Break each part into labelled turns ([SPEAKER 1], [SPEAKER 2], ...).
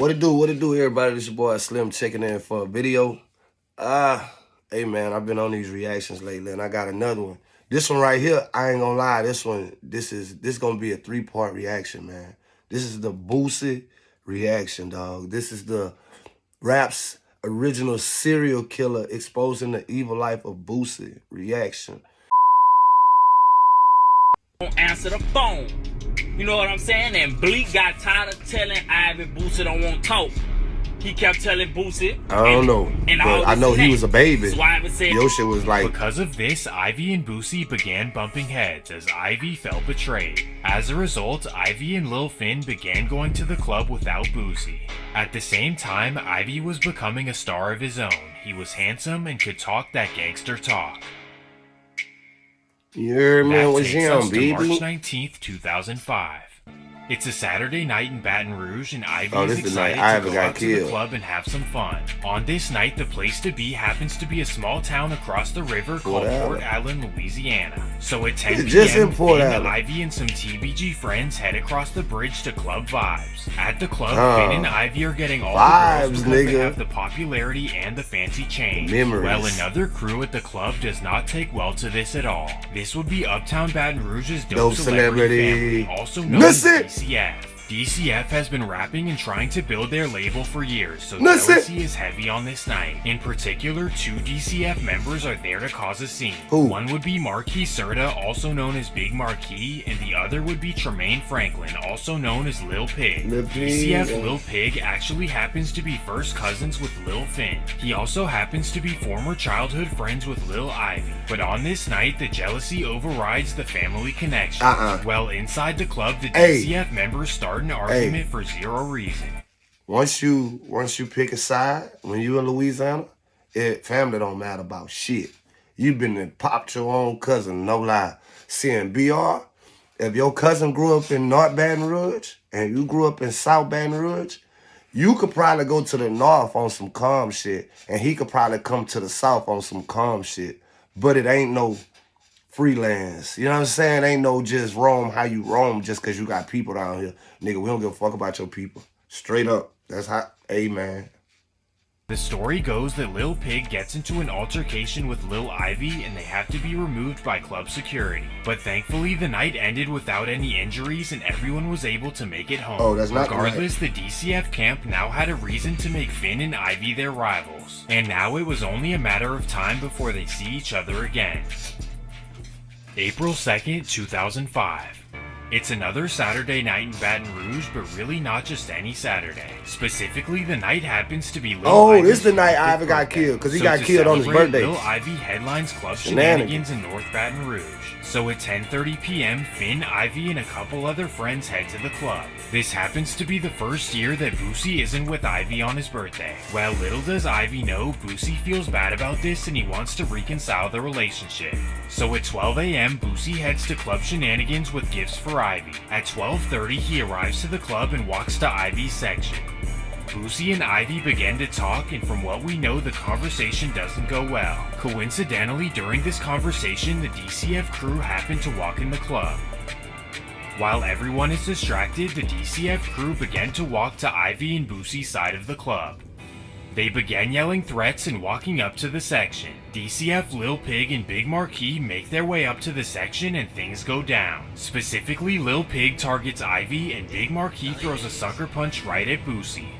[SPEAKER 1] What it do, everybody? This your boy Slim checking in for a video. Hey man, I've been on these reactions lately, and I got another one. This one right here, I ain't gonna lie. This gonna be a 3-part reaction, man. This is the Boosie reaction, dog. This is the rap's original serial killer exposing the evil life of Boosie reaction.
[SPEAKER 2] Don't answer the phone. You know what I'm saying? And Bleak got tired of telling Ivy Boosie don't want to talk. He kept telling Boosie.
[SPEAKER 1] I don't know, but I know he was a baby.
[SPEAKER 2] So Ivy said,
[SPEAKER 1] your shit was like.
[SPEAKER 3] Because of this, Ivy and Boosie began bumping heads as Ivy felt betrayed. As a result, Ivy and Lil Finn began going to the club without Boosie. At the same time, Ivy was becoming a star of his own. He was handsome and could talk that gangster talk.
[SPEAKER 1] Yeah, man, was him, baby.
[SPEAKER 3] March 19th, 2005. It's a Saturday night in Baton Rouge, and Ivy is excited to go out to the club and have some fun. On this night, the place to be happens to be a small town across the river called Port Allen, Louisiana. So at 10 p.m., Finn, Ivy, and some TBG friends head across the bridge to Club Vibes. At the club, Finn and Ivy are getting all the girls because they have the popularity and the fancy chain. Well, another crew at the club does not take well to this at all. This would be Uptown Baton Rouge's dope celebrity family, also known as DCF. DCF has been rapping and trying to build their label for years, so jealousy is heavy on this night. In particular, 2 DCF members are there to cause a scene. One would be Marquis Serta, also known as Big Marquis, and the other would be Tremaine Franklin, also known as Lil Pig. DCF Lil Pig actually happens to be first cousins with Lil Finn. He also happens to be former childhood friends with Lil Ivy. But on this night, the jealousy overrides the family connection. Well, inside the club, the DCF members start an argument for zero reason.
[SPEAKER 1] Once you pick a side, when you in Louisiana, family don't matter about shit. You been and popped your own cousin, no lie. Seeing BR, if your cousin grew up in North Baton Rouge and you grew up in South Baton Rouge, you could probably go to the north on some calm shit, and he could probably come to the south on some calm shit. But it ain't no freelance. You know what I'm saying? Ain't no just roam how you roam just because you got people down here. Nigga, we don't give a fuck about your people. Straight up. That's how, amen.
[SPEAKER 3] The story goes that Lil Pig gets into an altercation with Lil Ivy and they have to be removed by club security. But thankfully the night ended without any injuries and everyone was able to make it home.
[SPEAKER 1] Oh, that's not
[SPEAKER 3] Regardless, the DCF camp now had a reason to make Finn and Ivy their rivals. And now it was only a matter of time before they see each other again. April 2nd, 2005. It's another Saturday night in Baton Rouge, but really not just any Saturday. Specifically, the night happens to be Lil Ivy's
[SPEAKER 1] this is the night Ivy got killed, because he got killed on his birthday.
[SPEAKER 3] Lil Ivy headlines Club Shenanigans in North Baton Rouge. So at 10:30 p.m., Finn, Ivy, and a couple other friends head to the club. This happens to be the first year that Boosie isn't with Ivy on his birthday. Well, little does Ivy know, Boosie feels bad about this and he wants to reconcile the relationship. So at 12 a.m., Boosie heads to Club Shenanigans with gifts for Ivy. At 12:30, he arrives to the club and walks to Ivy's section. Boosie and Ivy begin to talk, and from what we know, the conversation doesn't go well. Coincidentally, during this conversation, the DCF crew happen to walk in the club. While everyone is distracted, the DCF crew began to walk to Ivy and Boosie's side of the club. They began yelling threats and walking up to the section. DCF, Lil Pig, and Big Marquis make their way up to the section and things go down. Specifically, Lil Pig targets Ivy and Big Marquis throws a sucker punch right at Boosie.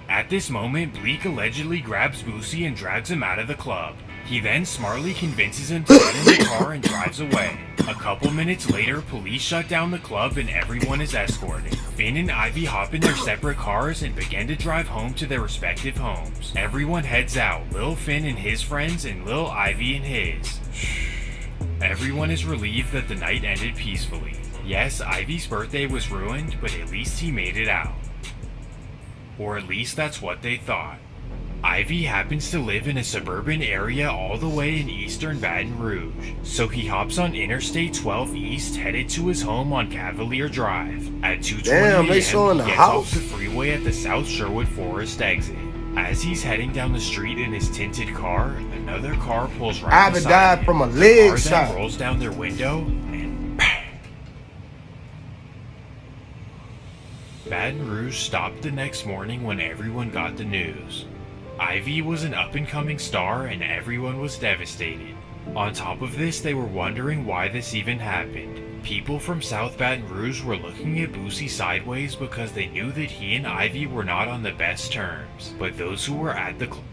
[SPEAKER 3] At this moment, Bleak allegedly grabs Boosie and drags him out of the club. He then smartly convinces him to get in the car and drives away. A couple minutes later, police shut down the club and everyone is escorted. Finn and Ivy hop in their separate cars and begin to drive home to their respective homes. Everyone heads out, Lil Finn and his friends and Lil Ivy and his. Everyone is relieved that the night ended peacefully. Yes, Ivy's birthday was ruined, but at least he made it out. Or at least that's what they thought. Ivy happens to live in a suburban area all the way in eastern Baton Rouge, so he hops on Interstate 12 East headed to his home on Cavalier Drive. At 2:20 a.m. he gets off the freeway at the South Sherwood Forest exit. As he's heading down the street in his tinted car, another car pulls right beside him.
[SPEAKER 1] Ivy died from a leg shot.
[SPEAKER 3] The car then rolls down their window and bang! Baton Rouge stopped the next morning when everyone got the news. Ivy was an up-and-coming star and everyone was devastated. On top of this, they were wondering why this even happened. People from South Baton Rouge were looking at Boosie sideways because they knew that he and Ivy were not on the best terms. But those who were at the club...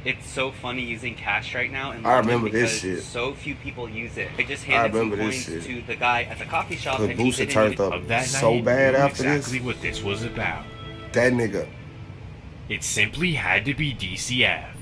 [SPEAKER 4] It's so funny using cash right now, and
[SPEAKER 1] I remember this shit.
[SPEAKER 4] So few people use it. I just handed some coins to the guy at the coffee shop, and he
[SPEAKER 1] Boosie turned up
[SPEAKER 3] that
[SPEAKER 1] so
[SPEAKER 3] night,
[SPEAKER 1] bad
[SPEAKER 3] knew
[SPEAKER 1] after
[SPEAKER 3] exactly
[SPEAKER 1] this.
[SPEAKER 3] what this was about.
[SPEAKER 1] That nigga.
[SPEAKER 3] It simply had to be DCF.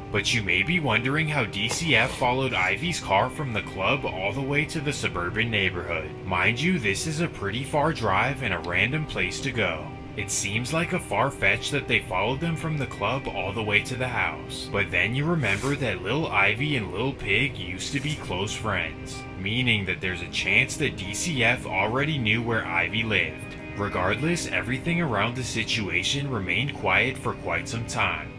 [SPEAKER 3] But you may be wondering how DCF followed Ivy's car from the club all the way to the suburban neighborhood. Mind you, this is a pretty far drive and a random place to go. It seems like a far-fetched that they followed them from the club all the way to the house. But then you remember that Lil Ivy and Lil Pig used to be close friends, meaning that there's a chance that DCF already knew where Ivy lived. Regardless, everything around the situation remained quiet for quite some time.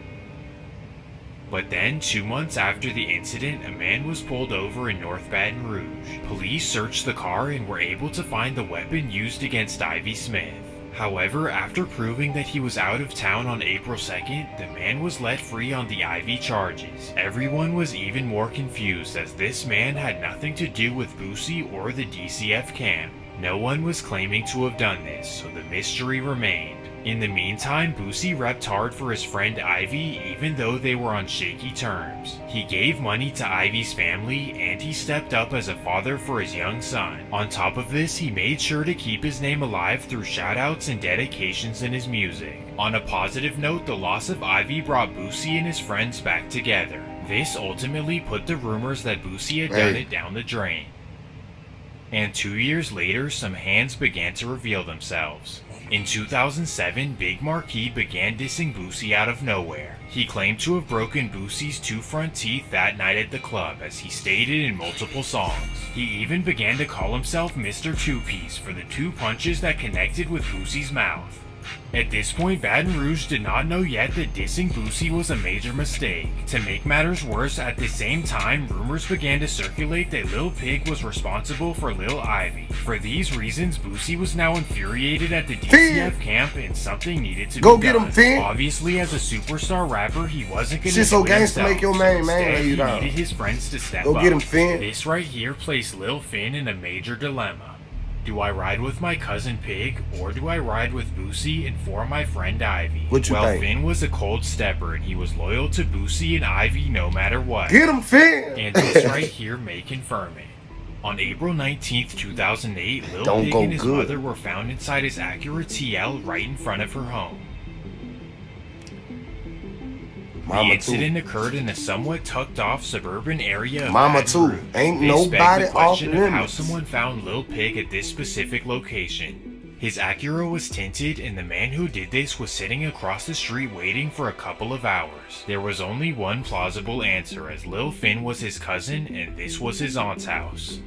[SPEAKER 3] But then, 2 months after the incident, a man was pulled over in North Baton Rouge. Police searched the car and were able to find the weapon used against Ivy Smith. However, after proving that he was out of town on April 2nd, the man was let free on the Ivy charges. Everyone was even more confused as this man had nothing to do with Boosie or the DCF camp. No one was claiming to have done this, so the mystery remained. In the meantime, Boosie repped hard for his friend Ivy even though they were on shaky terms. He gave money to Ivy's family and he stepped up as a father for his young son. On top of this, he made sure to keep his name alive through shoutouts and dedications in his music. On a positive note, the loss of Ivy brought Boosie and his friends back together. This ultimately put the rumors that Boosie had done it down the drain. And 2 years later, some hands began to reveal themselves. In 2007, Big Marquis began dissing Boosie out of nowhere. He claimed to have broken Boosie's 2 front teeth that night at the club, as he stated in multiple songs. He even began to call himself Mr. Two-Piece for the 2 punches that connected with Boosie's mouth. At this point, Baton Rouge did not know yet that dissing Boosie was a major mistake. To make matters worse, at the same time, rumors began to circulate that Lil Pig was responsible for Lil Ivy. For these reasons, Boosie was now infuriated at the DCF camp and something needed to be done.
[SPEAKER 1] Get him, Finn.
[SPEAKER 3] Obviously, as a superstar rapper, he wasn't going to
[SPEAKER 1] Shit so
[SPEAKER 3] do it
[SPEAKER 1] gangsta
[SPEAKER 3] himself,
[SPEAKER 1] make your
[SPEAKER 3] so
[SPEAKER 1] man, man,
[SPEAKER 3] instead,
[SPEAKER 1] lay you
[SPEAKER 3] he
[SPEAKER 1] down.
[SPEAKER 3] needed his friends to step
[SPEAKER 1] Go
[SPEAKER 3] up.
[SPEAKER 1] get him, Finn.
[SPEAKER 3] This right here placed Lil Finn in a major dilemma. Do I ride with my cousin Pig, or do I ride with Boosie and for my friend Ivy?
[SPEAKER 1] What you think?
[SPEAKER 3] Finn was a cold stepper and he was loyal to Boosie and Ivy no matter what.
[SPEAKER 1] Get him, Finn!
[SPEAKER 3] And this right here may confirm it. On April 19th, 2008, Lil Pig and his mother were found inside his Acura TL right in front of her home. The incident occurred in a somewhat tucked-off suburban area of Baton Rouge.
[SPEAKER 1] Ain't
[SPEAKER 3] This
[SPEAKER 1] nobody
[SPEAKER 3] begged the
[SPEAKER 1] off
[SPEAKER 3] question of how
[SPEAKER 1] limits.
[SPEAKER 3] someone found Lil Pig at this specific location. His Acura was tinted, and the man who did this was sitting across the street waiting for a couple of hours. There was only one plausible answer, as Lil Finn was his cousin, and this was his aunt's house.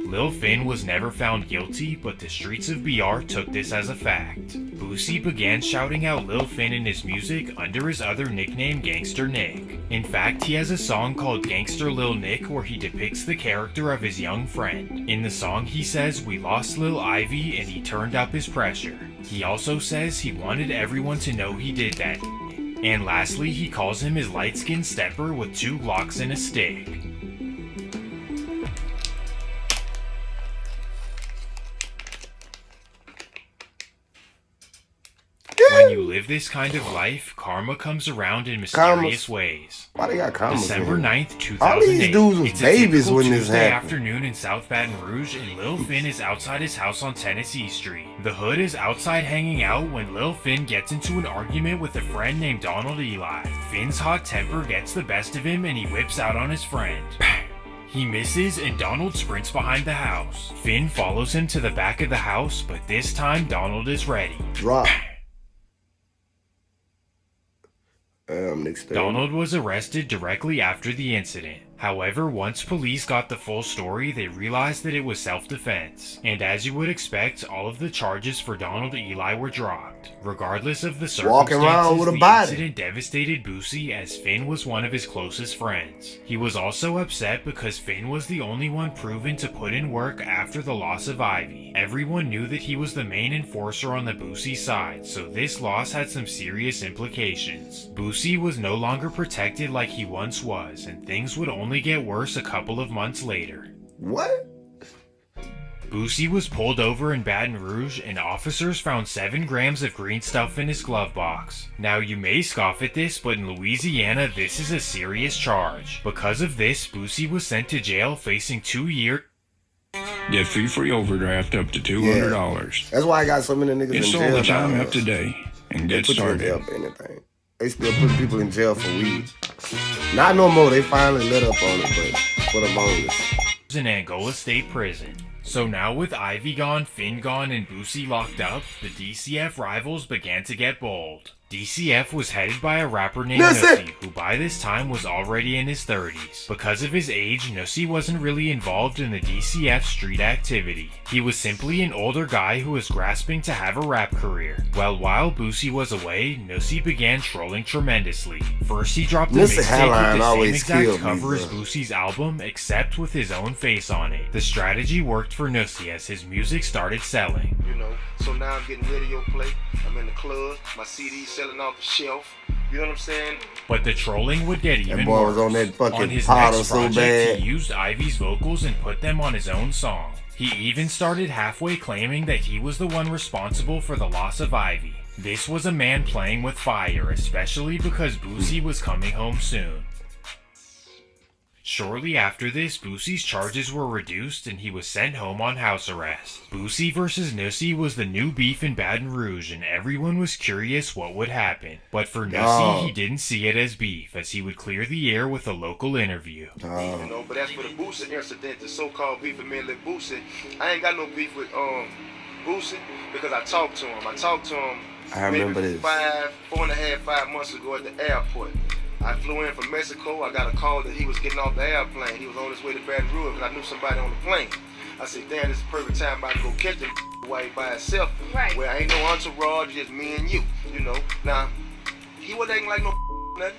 [SPEAKER 3] Lil Finn was never found guilty, but the streets of BR took this as a fact. Boosie began shouting out Lil Finn in his music under his other nickname Gangster Nick. In fact, he has a song called Gangster Lil Nick where he depicts the character of his young friend. In the song he says, "We lost Lil Ivy and he turned up his pressure." He also says he wanted everyone to know he did that. And lastly, he calls him his light-skinned stepper with 2 Glocks and a stick. When you live this kind of life, karma comes around in mysterious ways.
[SPEAKER 1] Why they got karma?
[SPEAKER 3] December 9th, 2008.
[SPEAKER 1] All these dudes was
[SPEAKER 3] it's
[SPEAKER 1] babies
[SPEAKER 3] a
[SPEAKER 1] when this
[SPEAKER 3] Tuesday
[SPEAKER 1] happened.
[SPEAKER 3] afternoon in South Baton Rouge, and Lil Finn is outside his house on Tennessee Street. The Hood is outside hanging out when Lil Finn gets into an argument with a friend named Donald Eli. Finn's hot temper gets the best of him and he whips out on his friend. He misses and Donald sprints behind the house. Finn follows him to the back of the house, but this time Donald is ready.
[SPEAKER 1] Drop.
[SPEAKER 3] Donald was arrested directly after the incident. However, once police got the full story, they realized that it was self-defense. And as you would expect, all of the charges for Donald Eli were dropped. Regardless of the circumstances, the incident devastated Boosie as Finn was one of his closest friends. He was also upset because Finn was the only one proven to put in work after the loss of Ivy. Everyone knew that he was the main enforcer on the Boosie side, so this loss had some serious implications. Boosie was no longer protected like he once was, and things would only get worse a couple of months later.
[SPEAKER 1] What?
[SPEAKER 3] Boosie was pulled over in Baton Rouge and officers found 7 grams of green stuff in his glove box. Now you may scoff at this, but in Louisiana this is a serious charge. Because of this, Boosie was sent to jail facing 2 years.
[SPEAKER 5] Get fee-free overdraft up to $200.
[SPEAKER 1] Yeah. That's why I got so many niggas in jail.
[SPEAKER 5] It's all the time up today and get started.
[SPEAKER 1] They put you in jail for anything. They still put people in jail for weed. Not no more. They finally let up on it, but for the longest.
[SPEAKER 3] In Angola State Prison. So now with Ivy gone, Finn gone, and Boosie locked up, the DCF rivals began to get bold. DCF was headed by a rapper named Nussie, who by this time was already in his 30s. Because of his age, Nussie wasn't really involved in the DCF street activity. He was simply an older guy who was grasping to have a rap career. Well, while Boosie was away, Nussie began trolling tremendously. First, he dropped a mixtape with the same exact cover as Boosie's album, except with his own face on it. The strategy worked for Nussie as his music started selling.
[SPEAKER 1] You know, so now I'm getting radio play. I'm in the club, my CD's selling off the shelf. You know what I'm saying?
[SPEAKER 3] But the trolling would get even
[SPEAKER 1] worse.
[SPEAKER 3] Was on that fucking on his next project, he used Ivy's vocals and put them on his own song. He even started halfway claiming that he was the one responsible for the loss of Ivy. This was a man playing with fire, especially because Boosie was coming home soon. Shortly after this, Boosie's charges were reduced and he was sent home on house arrest. Boosie versus Nussie was the new beef in Baton Rouge and everyone was curious what would happen. But for Nussie, he didn't see it as beef, as he would clear the air with a local interview.
[SPEAKER 6] You know, but as for the Boosie incident, the so-called beef with me and Lil Boosie, I ain't got no beef with Boosie because I talked to him.
[SPEAKER 1] I remember this.
[SPEAKER 6] 4.5 months ago at the airport. I flew in from Mexico. I got a call that he was getting off the airplane. He was on his way to Baton Rouge because I knew somebody on the plane. I said, damn, this is the perfect time I can go catch him while he by himself. Right. Where I ain't no entourage, just me and you, you know. Now, he wasn't acting like no nothing.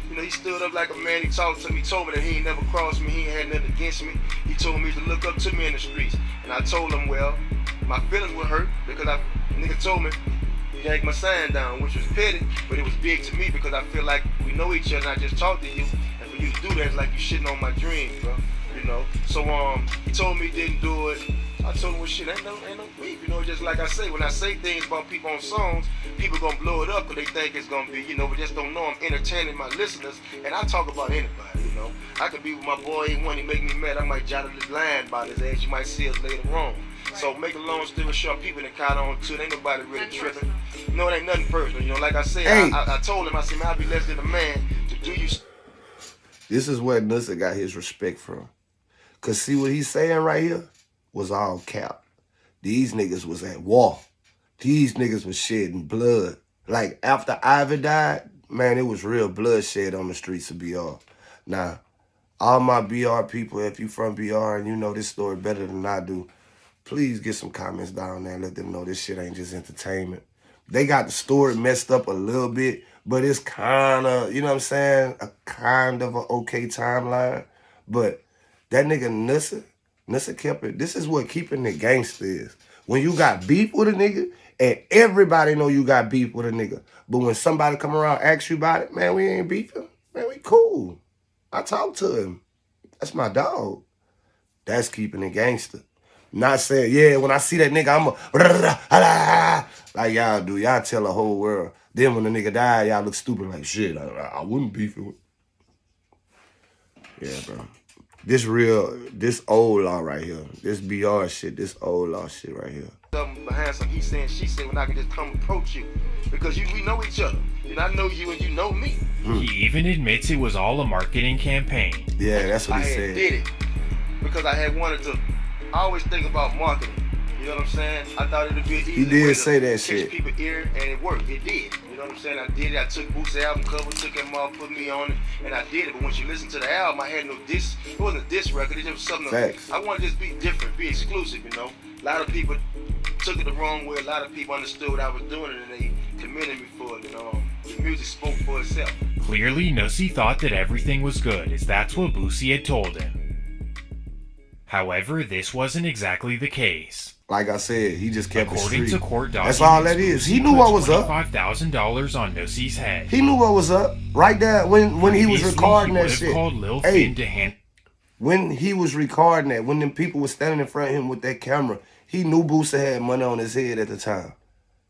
[SPEAKER 6] You know, he stood up like a man. He talked to me. He told me that he ain't never crossed me. He ain't had nothing against me. He told me to look up to me in the streets. And I told him, well, my feelings were hurt because nigga told me, yank my sign down, which was petty, but it was big to me because I feel like we know each other and I just talked to you, and for you to do that is like you shitting on my dreams, bro, you know. So he told me he didn't do it. I told him, well, shit, ain't no beef, you know. Just like I say, when I say things about people on songs, people gonna blow it up because they think it's gonna be, you know, but just don't know I'm entertaining my listeners, and I talk about anybody, you know. I could be with my boy, when he make me mad, I might jot a little line about his ass, you might see us later on. So make a long story short, people that count on too. Ain't nobody really tripping. No, it ain't nothing personal. You know, like I said, I told him, I said, man, I'll be less than a man to do you.
[SPEAKER 1] This is where Nussie got his respect from. Cause see what he's saying right here was all cap. These niggas was at war. These niggas was shedding blood. Like after Ivy died, man, it was real bloodshed on the streets of BR. Now, all my BR people, if you from BR and you know this story better than I do, please get some comments down there and let them know this shit ain't just entertainment. They got the story messed up a little bit, but it's kind of, you know what I'm saying, a kind of an okay timeline. But that nigga Nussie kept it. This is what keeping the gangster is. When you got beef with a nigga, and everybody know you got beef with a nigga, but when somebody come around ask you about it, man, we ain't beefing. Man, we cool. I talk to him. That's my dog. That's keeping it gangster. Not saying, yeah, when I see that nigga, I'm like y'all do. Y'all tell the whole world. Then when the nigga die, y'all look stupid like, shit, I wouldn't beef with. Yeah, bro. This old law right here. This BR shit, this old law shit right here.
[SPEAKER 6] Behind some he said, she said, when I can just come approach you. Because we know each other. And I know you and you know me.
[SPEAKER 3] He even admits it was all a marketing campaign.
[SPEAKER 1] Yeah, that's what he said.
[SPEAKER 6] I did it because I had wanted to. I always think about marketing. You know what I'm saying? I thought it'd be an easy
[SPEAKER 1] He did
[SPEAKER 6] way
[SPEAKER 1] say
[SPEAKER 6] to
[SPEAKER 1] that
[SPEAKER 6] catch
[SPEAKER 1] shit.
[SPEAKER 6] people's ear, and it worked. It did. You know what I'm saying? I did it. I took Boosie's album cover, took him off, put me on it, and I did it. But once you listen to the album, I had no diss. It wasn't a diss record. It just was something.
[SPEAKER 1] Facts.
[SPEAKER 6] I wanted to just be different, be exclusive. You know, a lot of people took it the wrong way. A lot of people understood what I was doing, and they commended me for it. You know, the music spoke for itself.
[SPEAKER 3] Clearly, Nossi thought that everything was good, as that's what Boosie had told him. However, this wasn't exactly the case.
[SPEAKER 1] Like I said, he just kept
[SPEAKER 3] According
[SPEAKER 1] it street.
[SPEAKER 3] to court documents,
[SPEAKER 1] That's all that is. He knew what was up.
[SPEAKER 3] $25,000 on Nossi's head.
[SPEAKER 1] He knew what was up. Right there when he was recording that shit.
[SPEAKER 3] Called Lil
[SPEAKER 1] Hey,
[SPEAKER 3] Finn to hand.
[SPEAKER 1] when he was recording that, when them people were standing in front of him with that camera, he knew Boosie had money on his head at the time.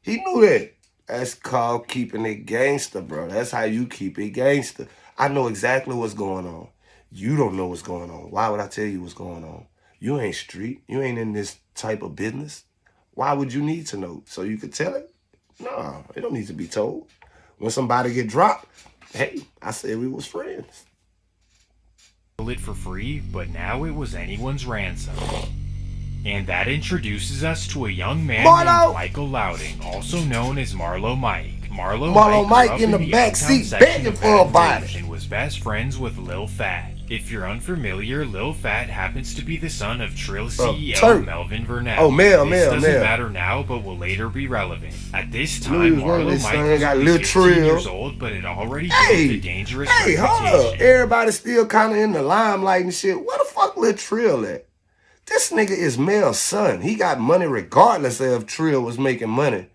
[SPEAKER 1] He knew that. That's called keeping it gangster, bro. That's how you keep it gangster. I know exactly what's going on. You don't know what's going on. Why would I tell you what's going on? You ain't street. You ain't in this type of business. Why would you need to know? So you could tell it? No, it don't need to be told. When somebody get dropped, hey, I said we was friends.
[SPEAKER 3] It for free, but now it was anyone's ransom. And that introduces us to a young man named Michael Louding, also known as Marlo Mike. Marlo Mike
[SPEAKER 1] in the back seat
[SPEAKER 3] section
[SPEAKER 1] begging
[SPEAKER 3] of
[SPEAKER 1] for a
[SPEAKER 3] Baton
[SPEAKER 1] body.
[SPEAKER 3] Rouge and was best friends with Lil Fat. If you're unfamiliar, Lil Fat happens to be the son of Trill CEO Melvin Vernell.
[SPEAKER 1] Oh, Mel.
[SPEAKER 3] Doesn't matter now, but will later be relevant. At this time, Marlo Mike was
[SPEAKER 1] got
[SPEAKER 3] only
[SPEAKER 1] Lil
[SPEAKER 3] 15
[SPEAKER 1] Trill.
[SPEAKER 3] years old, but had already built a dangerous reputation.
[SPEAKER 1] Hold up. Everybody's still kind of in the limelight and shit. Where the fuck Lil Trill at? This nigga is Mel's son. He got money regardless of if Trill was making money.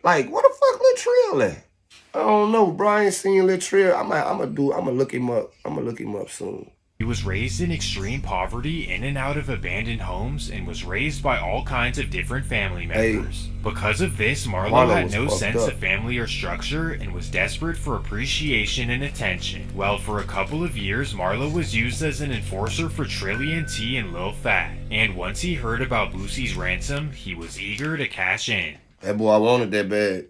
[SPEAKER 1] Like, where the fuck Lil Trill at? I don't know, bro. I ain't seen Lil Trill. I'm gonna look him up. I'm gonna look him up soon.
[SPEAKER 3] He was raised in extreme poverty, in and out of abandoned homes, and was raised by all kinds of different family members. Because of this, Marlo had no sense of family or structure and was desperate for appreciation and attention. Well, for a couple of years, Marlo was used as an enforcer for Trillian T and Lil Fat. And once he heard about Boosie's ransom, he was eager to cash in.
[SPEAKER 1] That boy wanted that bad.